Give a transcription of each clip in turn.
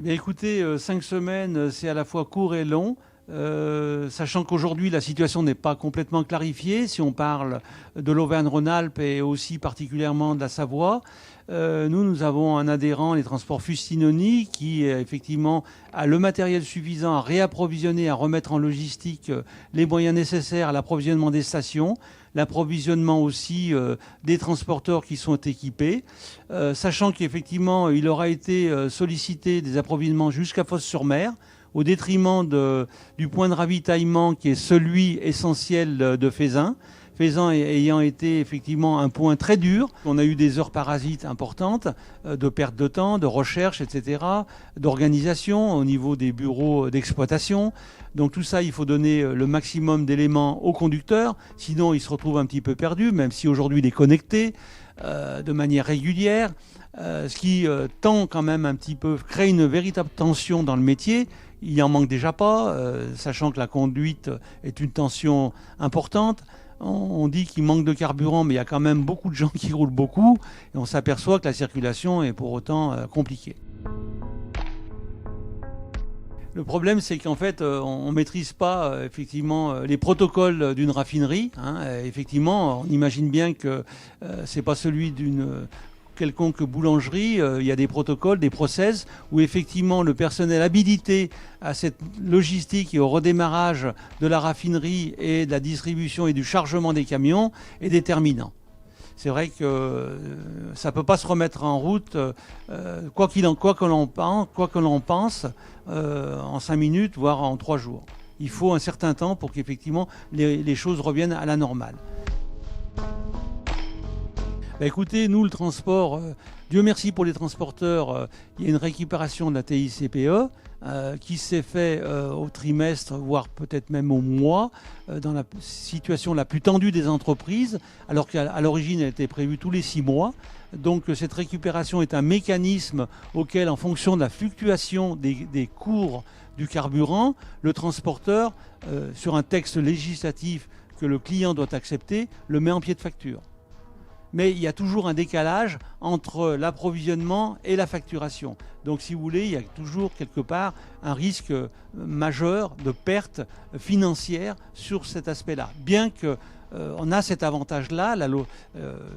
Bien écoutez, 5 semaines, c'est à la fois court et long. Sachant qu'aujourd'hui la situation n'est pas complètement clarifiée, si on parle de l'Auvergne-Rhône-Alpes et aussi particulièrement de la Savoie. Nous avons un adhérent, les transports Fustinoni, qui effectivement a le matériel suffisant à réapprovisionner, à remettre en logistique les moyens nécessaires à l'approvisionnement des stations, l'approvisionnement aussi des transporteurs qui sont équipés, sachant qu'effectivement il aura été sollicité des approvisionnements jusqu'à Fos-sur-Mer, au détriment du point de ravitaillement qui est celui essentiel de Feyzin. Feyzin ayant été effectivement un point très dur. On a eu des heures parasites importantes, de perte de temps, de recherche, etc., d'organisation au niveau des bureaux d'exploitation. Donc tout ça, il faut donner le maximum d'éléments au conducteur, sinon il se retrouve un petit peu perdu, même si aujourd'hui il est connecté de manière régulière, ce qui tend quand même un petit peu, crée une véritable tension dans le métier. Il n'y en manque déjà pas, sachant que la conduite est une tension importante. On dit qu'il manque de carburant, mais il y a quand même beaucoup de gens qui roulent beaucoup, et on s'aperçoit que la circulation est pour autant compliquée. Le problème, c'est qu'en fait, on ne maîtrise pas effectivement les protocoles d'une raffinerie. Effectivement, on imagine bien que ce n'est pas celui d'une quelconque boulangerie. Il y a des protocoles, des process où effectivement le personnel habilité à cette logistique et au redémarrage de la raffinerie et de la distribution et du chargement des camions est déterminant. C'est vrai que ça ne peut pas se remettre en route, quoi que l'on pense, en 5 minutes, voire en 3 jours. Il faut un certain temps pour qu'effectivement les choses reviennent à la normale. Écoutez, nous, le transport, Dieu merci pour les transporteurs, il y a une récupération de la TICPE qui s'est fait au trimestre, voire peut-être même au mois, dans la situation la plus tendue des entreprises, alors qu'à l'origine, elle était prévue tous les 6 mois. Donc cette récupération est un mécanisme auquel, en fonction de la fluctuation des cours du carburant, le transporteur, sur un texte législatif que le client doit accepter, le met en pied de facture. Mais il y a toujours un décalage entre l'approvisionnement et la facturation. Donc si vous voulez, il y a toujours quelque part un risque majeur de perte financière sur cet aspect-là. Bien qu'on a cet avantage-là,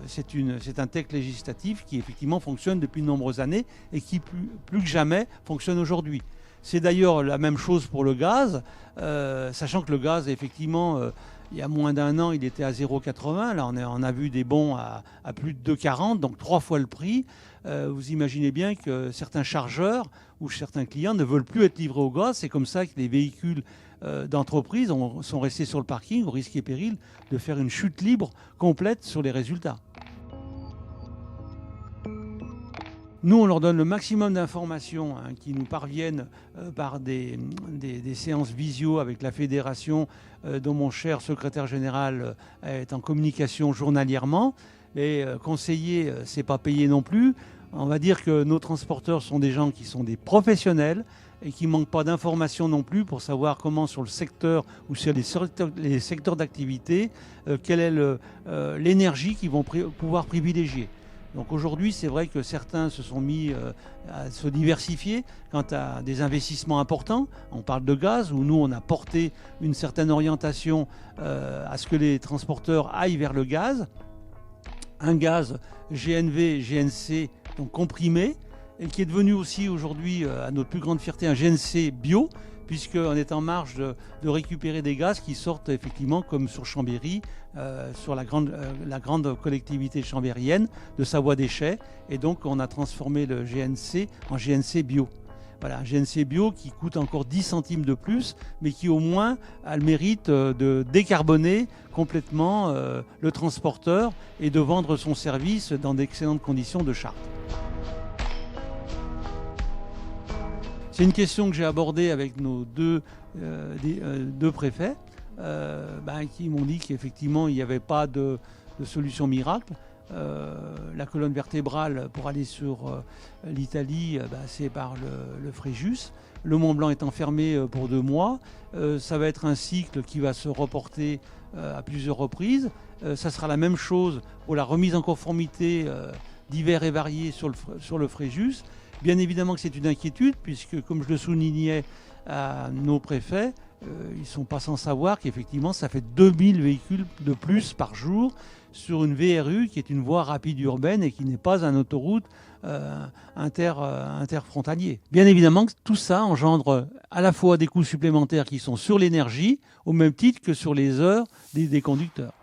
c'est un texte législatif qui effectivement fonctionne depuis de nombreuses années et qui plus que jamais fonctionne aujourd'hui. C'est d'ailleurs la même chose pour le gaz, sachant que le gaz, effectivement, il y a moins d'un an, il était à 0,80. Là, on a vu des bons à plus de 2,40, donc 3 fois le prix. Vous imaginez bien que certains chargeurs ou certains clients ne veulent plus être livrés au gaz. C'est comme ça que les véhicules d'entreprise sont restés sur le parking, au risque et péril de faire une chute libre complète sur les résultats. Nous, on leur donne le maximum d'informations qui nous parviennent par des séances visio avec la fédération dont mon cher secrétaire général est en communication journalièrement. Les conseillers, c'est pas payé non plus. On va dire que nos transporteurs sont des gens qui sont des professionnels et qui ne manquent pas d'informations non plus pour savoir comment sur le secteur ou sur les secteurs d'activité, quelle est l'énergie qu'ils vont pouvoir privilégier. Donc aujourd'hui, c'est vrai que certains se sont mis à se diversifier quant à des investissements importants. On parle de gaz, où nous, on a porté une certaine orientation à ce que les transporteurs aillent vers le gaz. Un gaz GNV, GNC, donc comprimé, et qui est devenu aussi aujourd'hui, à notre plus grande fierté, un GNC bio, puisqu'on est en marge de récupérer des gaz qui sortent effectivement, comme sur Chambéry, sur la grande collectivité chambérienne de Savoie Déchets. Et donc, on a transformé le GNC en GNC bio. Voilà, un GNC bio qui coûte encore 10 centimes de plus, mais qui au moins a le mérite de décarboner complètement le transporteur et de vendre son service dans d'excellentes conditions de charte. C'est une question que j'ai abordée avec nos deux préfets qui m'ont dit qu'effectivement il n'y avait pas de solution miracle. La colonne vertébrale pour aller sur l'Italie, c'est par le Fréjus. Le Mont Blanc est enfermé pour 2 mois. Ça va être un cycle qui va se reporter à plusieurs reprises. Ça sera la même chose pour la remise en conformité divers et variés sur le Fréjus. Bien évidemment que c'est une inquiétude, puisque comme je le soulignais à nos préfets, ils ne sont pas sans savoir qu'effectivement ça fait 2000 véhicules de plus par jour sur une VRU qui est une voie rapide urbaine et qui n'est pas un autoroute interfrontalier. Bien évidemment que tout ça engendre à la fois des coûts supplémentaires qui sont sur l'énergie, au même titre que sur les heures des conducteurs.